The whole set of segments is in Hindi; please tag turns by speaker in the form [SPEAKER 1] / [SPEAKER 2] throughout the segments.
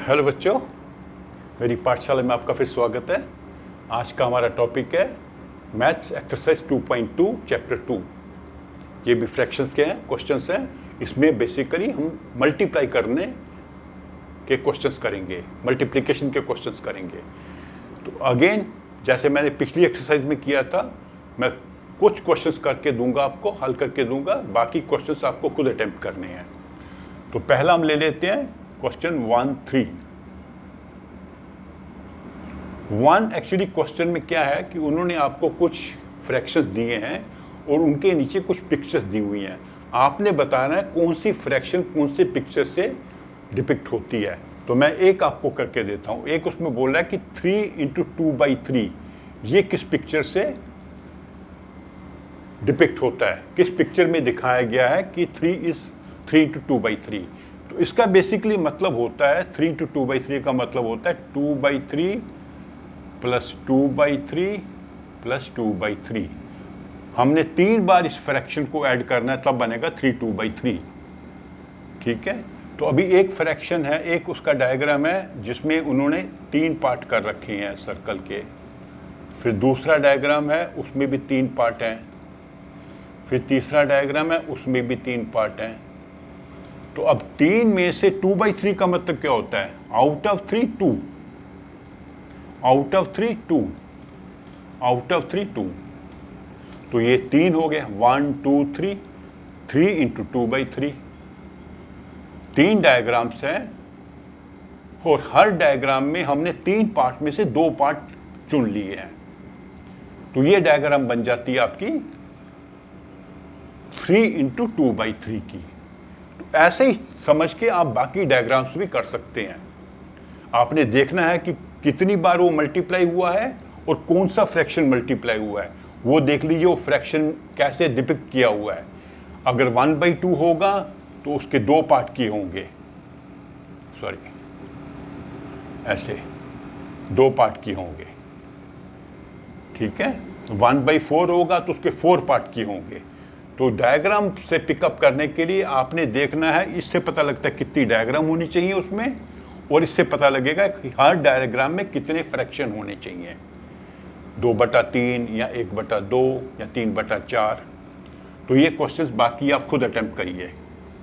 [SPEAKER 1] हेलो बच्चों, मेरी पाठशाला में आपका फिर स्वागत है। आज का हमारा टॉपिक है मैथ्स एक्सरसाइज 2.2 चैप्टर 2। ये भी फ्रैक्शंस के हैं, क्वेश्चंस हैं। इसमें बेसिकली हम मल्टीप्लाई करने के क्वेश्चंस करेंगे, मल्टीप्लिकेशन के क्वेश्चंस करेंगे। तो अगेन जैसे मैंने पिछली एक्सरसाइज में किया था, मैं कुछ क्वेश्चंस करके दूंगा, आपको हल करके दूंगा, बाकी क्वेश्चंस आपको खुद अटेम्प्ट करने हैं। तो पहला हम ले लेते हैं क्वेश्चन 1-3। एक्चुअली क्वेश्चन में क्या है कि उन्होंने आपको कुछ फ्रैक्शंस दिए हैं और उनके नीचे कुछ पिक्चर्स दी हुई हैं। आपने बताना है कौन सी फ्रैक्शन कौन से पिक्चर से डिपिक्ट होती है। तो मैं एक आपको करके देता हूँ। एक उसमें बोल रहा है कि 3 × 2/3 ये किस पिक्चर से डिपिक्ट होता है, किस पिक्चर में दिखाया गया है कि 3 × 2/3। तो इसका बेसिकली मतलब होता है 3 × 2/3 का मतलब होता है 2/3 + 2/3 + 2/3। हमने 3 बार इस फ्रैक्शन को ऐड करना है, तब बनेगा 3/2/3। ठीक है। तो अभी एक फ्रैक्शन है, एक उसका डायग्राम है जिसमें उन्होंने 3 पार्ट कर रखे हैं सर्कल के। फिर दूसरा डायग्राम है, उसमें भी 3 पार्ट हैं। फिर तीसरा डायग्राम है, उसमें भी 3 पार्ट हैं। तो अब 3 में से 2/3 का मतलब क्या होता है? Out of 3 2, out of 3 2, out of 3 2। तो ये 3 हो गए, 1 2 3, 3 × 2/3। 3 डायग्राम्स हैं और हर डायग्राम में हमने 3 पार्ट में से 2 पार्ट चुन लिए हैं। तो ये डायग्राम बन जाती है आपकी 3 × 2/3 की। तो ऐसे ही समझ के आप बाकी डायग्राम्स भी कर सकते हैं। आपने देखना है कि कितनी बार वो मल्टीप्लाई हुआ है और कौन सा फ्रैक्शन मल्टीप्लाई हुआ है, वो देख लीजिए। वो फ्रैक्शन कैसे डिपिक्ट किया हुआ है। अगर 1/2 होगा तो उसके 2 पार्ट किए होंगे, सॉरी ऐसे 2 पार्ट किए होंगे। ठीक है। 1/4 होगा तो उसके 4 पार्ट किए होंगे। तो डायग्राम से पिकअप करने के लिए आपने देखना है, इससे पता लगता है कितनी डायग्राम होनी चाहिए उसमें, और इससे पता लगेगा कि हर डायग्राम में कितने फ्रैक्शन होने चाहिए, 2/3 या 1/2 या 3/4। तो ये क्वेश्चंस बाकी आप खुद अटेम्प्ट करिए।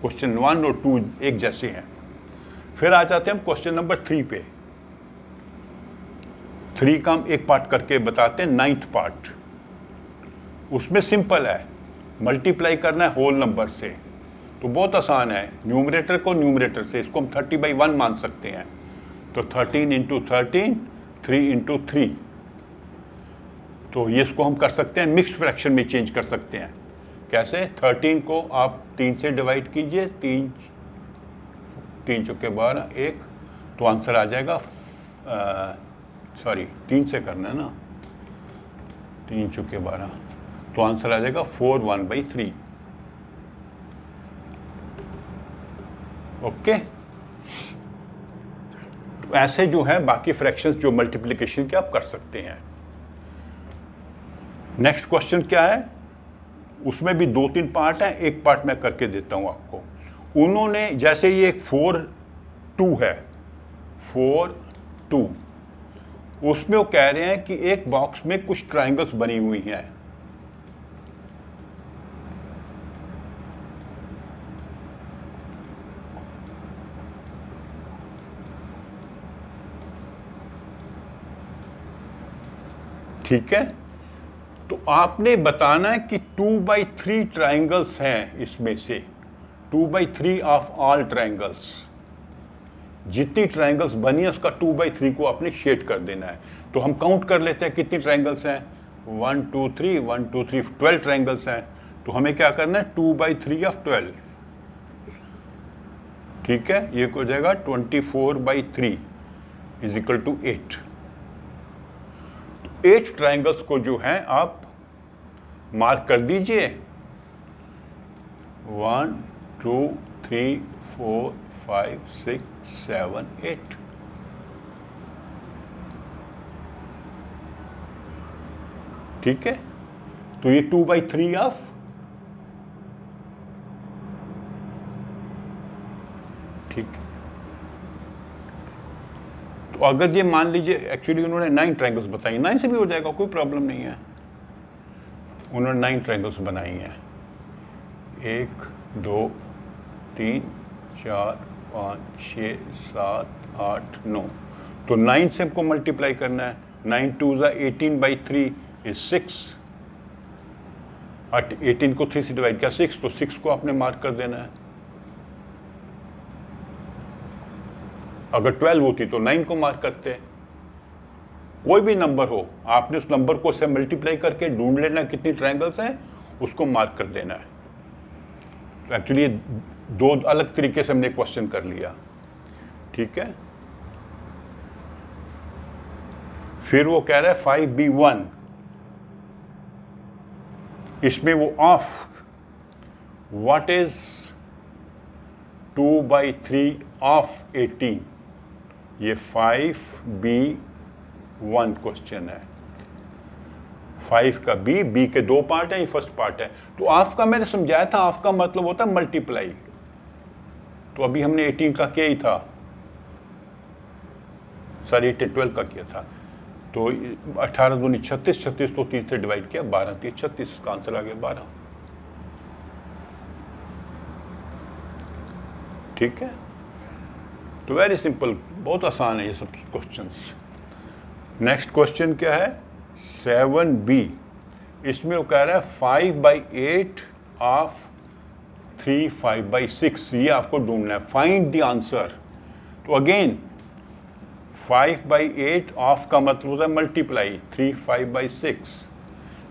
[SPEAKER 1] क्वेश्चन 1 और 2 एक जैसे हैं। फिर आ जाते हैं हम क्वेश्चन नंबर 3 पे। 3 का हम एक पार्ट करके बताते हैं, 9th पार्ट। उसमें सिंपल है, मल्टीप्लाई करना है होल नंबर से। तो बहुत आसान है, न्यूमरेटर को न्यूमरेटर से, इसको हम 30/1 मान सकते हैं। तो 13 × 13, 3 × 3। तो ये इसको हम कर सकते हैं, मिक्स्ड फ्रैक्शन में चेंज कर सकते हैं। कैसे? 13 को आप 3 से डिवाइड कीजिए, 3 चौके 12, 1, तो आंसर आ जाएगा, सॉरी 3 से करना है ना, 3 चौके 12, तो आंसर आ जाएगा 4 1/3। ओके। तो ऐसे जो है बाकी फ्रैक्शंस जो मल्टीप्लिकेशन के आप कर सकते हैं। नेक्स्ट क्वेश्चन क्या है? उसमें भी 2-3 पार्ट हैं, एक पार्ट मैं करके देता हूं आपको। उन्होंने जैसे ये 4 2 है, 4 2, उसमें वो कह रहे हैं कि एक बॉक्स में कुछ ट्रायंगल्स बनी हुई हैं। ठीक है। तो आपने बताना है कि 2/3 ट्रायंगल्स हैं इसमें से, 2/3 ऑफ ऑल ट्रायंगल्स। जितनी ट्रायंगल्स बनी है उसका 2/3 को आपने शेड कर देना है। तो हम काउंट कर लेते हैं कितनी ट्रायंगल्स हैं। 1 2 3 1 2 3 12 ट्रायंगल्स हैं। तो हमें क्या करना है, 2/3 ऑफ 12। ठीक है। ये हो जाएगा 24/3 = 8। 8 ट्रायंगल्स को जो है आप मार्क कर दीजिए, 1 2 3 4 5 6 7 8। ठीक है। तो ये 2/3 ऑफ, ठीक है, तो अगर ये मान लीजिए, एक्चुअली उन्होंने 9 ट्रायंगल्स बताई, 9 से भी हो जाएगा, कोई प्रॉब्लम नहीं है। उन्होंने 9 ट्रायंगल्स बनाई हैं, 1 2 3 4 5 6 7 8 9। तो 9 से हमको मल्टीप्लाई करना है। 9 2 18/3 इज 6। 18 को 3 से डिवाइड किया 6, तो 6 को आपने मार्क कर देना है। अगर 12 होती तो 9 को मार्क करते। कोई भी नंबर हो, आपने उस नंबर को से मल्टीप्लाई करके ढूंढ लेना कितनी ट्रायंगल्स हैं, उसको मार्क कर देना है। तो एक्चुअली 2 अलग तरीके से हमने क्वेश्चन कर लिया, ठीक है। फिर वो कह रहा है 5B1, इसमें वो ऑफ व्हाट इज 2/3 ऑफ 18, ये 5B1 क्वेश्चन है। 5 का बी के 2 पार्ट है, ये फर्स्ट पार्ट है। तो ऑफ का मैंने समझाया था, ऑफ का मतलब होता है मल्टीप्लाई। तो अभी हमने 18 का किया ही था, सॉरी 12 का किया था। तो 18 दूनी 36, 36 तो 3 से डिवाइड किया, 12 3 36, इसका आंसर आ गया 12। ठीक है, तो वेरी सिंपल, बहुत आसान है ये सब क्वेश्चंस। नेक्स्ट क्वेश्चन क्या है, 7B। इसमें वो कह रहा है 5/8 ऑफ 3 5/6, ये आपको ढूंढना है, फाइंड द आंसर। तो अगेन 5/8 ऑफ का मतलब होता है मल्टीप्लाई, 3 5/6,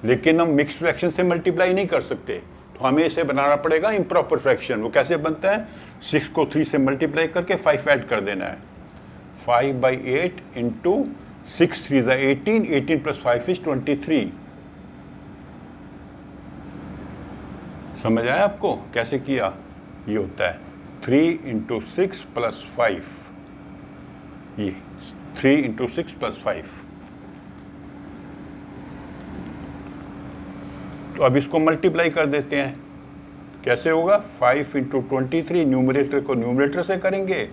[SPEAKER 1] लेकिन हम मिक्स फ्रैक्शन से मल्टीप्लाई नहीं कर सकते, तो हमें इसे बनाना पड़ेगा इम्प्रॉपर फ्रैक्शन। वो कैसे बनता है, 6 को 3 से मल्टीप्लाई करके 5 ऐड कर देना है। 5/8 इंटू 6 3 18, 18 + 5 इज 23। समझ आया आपको कैसे किया? ये होता है 3 × 6 + 5, ये 3 × 6 + 5। तो अब इसको मल्टीप्लाई कर देते हैं, कैसे होगा, 5 × 23, न्यूमरेटर को न्यूमरेटर से करेंगे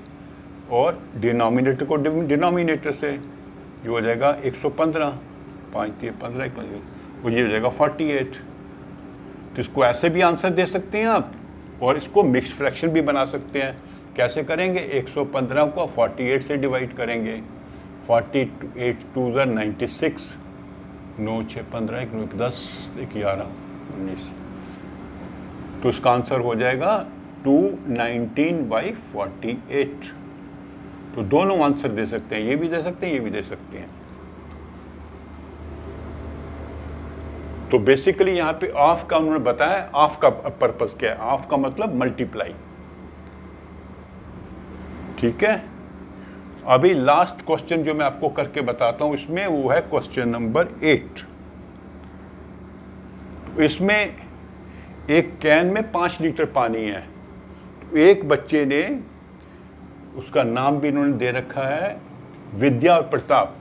[SPEAKER 1] और डिनोमिनेटर को डिनोमिनेटर से। ये हो जाएगा 115, 5 3 15, वो ये हो जाएगा 48। तो इसको ऐसे भी आंसर दे सकते हैं आप, और इसको मिक्स फ्रैक्शन भी बना सकते हैं। कैसे करेंगे, 115 को 48 से डिवाइड करेंगे, 48 2 96, 9 6 15, 1 9 10, 1 11 19, तो इसका आंसर हो जाएगा 219/48। तो दोनों आंसर दे सकते हैं, ये भी दे सकते हैं, ये भी दे सकते हैं। तो बेसिकली यहाँ पे ऑफ का उन्होंने बताया, ऑफ का पर्पस क्या है, ऑफ का मतलब मल्टीप्लाई। ठीक है, अभी लास्ट क्वेश्चन जो मैं आपको करके बताता हूं इसमें, वो है क्वेश्चन नंबर 8। तो इसमें एक कैन में 5 लीटर पानी है। तो एक बच्चे ने, उसका नाम भी इन्होंने दे रखा है विद्या और प्रताप,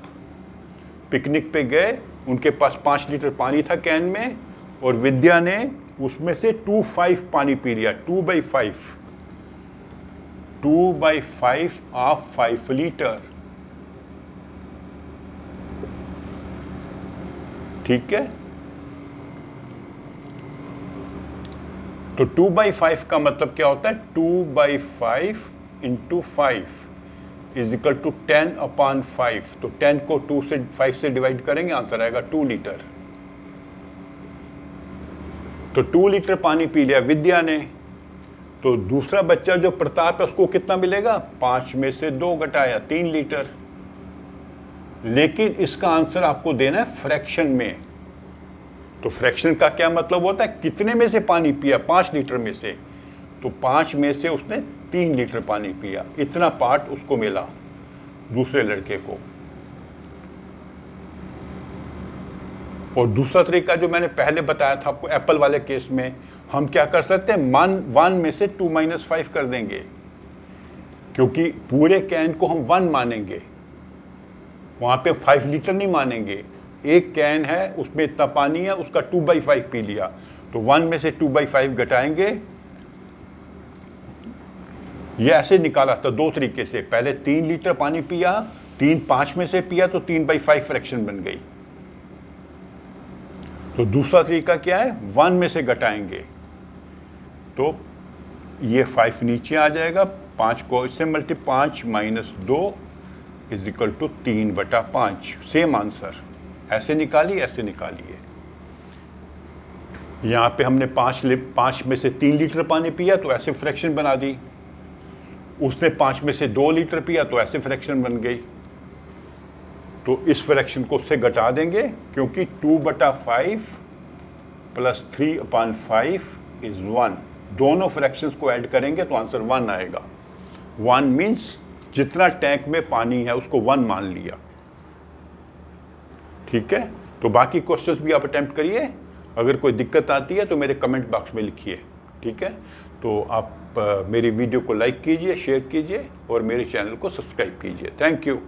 [SPEAKER 1] पिकनिक पे गए, उनके पास 5 लीटर पानी था कैन में, और विद्या ने उसमें से 2/5 पानी पी लिया, 2/5 ऑफ 5 लीटर। ठीक है, तो 2/5 का मतलब क्या होता है, 2/5 × 5 इज इक्वल टू 10/5। तो 10 को 5 से डिवाइड करेंगे, आंसर आएगा 2 लीटर। तो 2 लीटर पानी पी लिया विद्या ने। तो दूसरा बच्चा जो प्रताप है, उसको कितना मिलेगा, 5 में से 2 घटाया 3 लीटर। लेकिन इसका आंसर आपको देना है फ्रैक्शन में। तो फ्रैक्शन का क्या मतलब होता है, कितने में से पानी पिया, 5 लीटर में से। तो 5 में से उसने 3 लीटर पानी पिया, इतना पार्ट उसको मिला दूसरे लड़के को। और दूसरा तरीका जो मैंने पहले बताया था आपको, एप्पल वाले केस में हम क्या कर सकते हैं, 1 में से 2 - 5 कर देंगे, क्योंकि पूरे कैन को हम 1 मानेंगे, वहां पे 5 लीटर नहीं मानेंगे। एक कैन है, उसमें इतना पानी है, उसका 2/5 पी लिया, तो 1 में से 2/5 घटाएंगे। ये ऐसे निकाला था 2 तरीके से, पहले 3 लीटर पानी पिया, 3 5 में से पिया तो 3/5 फ्रैक्शन बन गई। तो दूसरा तरीका क्या है, 1 में से घटाएंगे तो ये 5 नीचे आ जाएगा, 5 को इससे 5 minus 2 is equal to 3/5। Same answer, ऐसे निकालिए ऐसे निकालिए। यहाँ पे हमने 5 में से 3 लीटर पानी पिया तो ऐसे फ्रैक्शन बना दी, उसने 5 में से 2 लीटर पिया तो ऐसे फ्रैक्शन बन गई। तो इस फ्रैक्शन को उससे घटा देंगे क्योंकि 2/5 प्लस 3/5 इज 1। दोनों फ्रैक्शंस को ऐड करेंगे तो आंसर 1 आएगा। 1 मीन्स जितना टैंक में पानी है उसको 1 मान लिया। ठीक है, तो बाकी क्वेश्चंस भी आप अटेम्प्ट करिए। अगर कोई दिक्कत आती है तो मेरे कमेंट बॉक्स में लिखिए। ठीक है, तो आप मेरी वीडियो को लाइक कीजिए, शेयर कीजिए और मेरे चैनल को सब्सक्राइब कीजिए। Thank you.